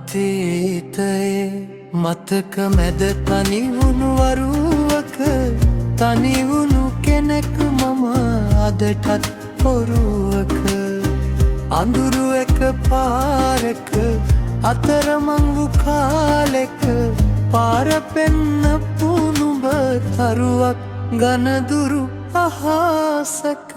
අතීතයේ මතක මැද තනිවුණු වරුවක තනිවුණු කෙනෙක් මම අදටත් පොරුවක අඳුරු එක පාරක අතරමං වූ කාලෙක පාර පෙන්නපු නුඹ තරුවක් ගනදුරු අහසක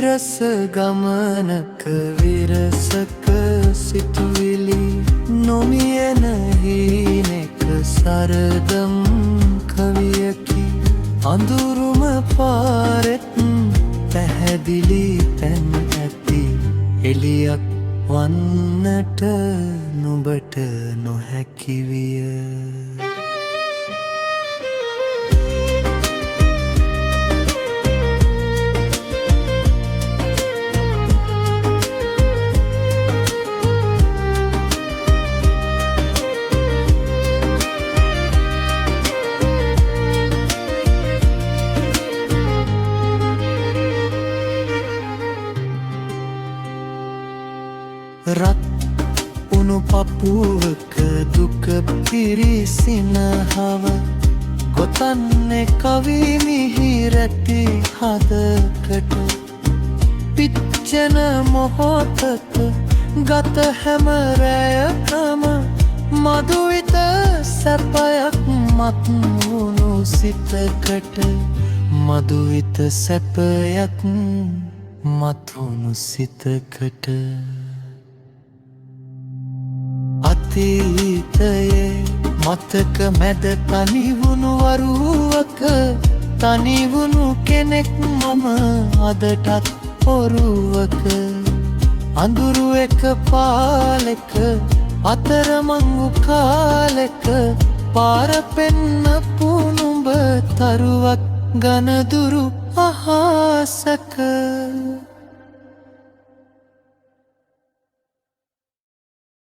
රස ගමනක විරසක සිතුවිලි නොමියන හීනෙක සරදම් කවියකි අඳුරුම පාරෙත් පැහැදිලි පැන් ඇති එලියක් වන්නට නුඹට නොහැකි විය රත් උණු පපුවක දුක පිරිසිනහව ගොතන්නේ කවි මිහිරැති හදකට පිච්චෙන මොහොතක ගත හැම රැයකම මధుවිත සැපයක් මත් වුණු සිතකට මధుවිත සැපයක් මත් වුණු සිතකට අතීතයේ මතක මැද තනිවුණු වරුවක තනිවුණු කෙනෙක් මම අදටත් පොරුවක අඳුරු එක පාලෙක අතරමං වූ කාලෙක පාර පෙන්නපු නුඹ තරුවක් ගනදුරු අහසක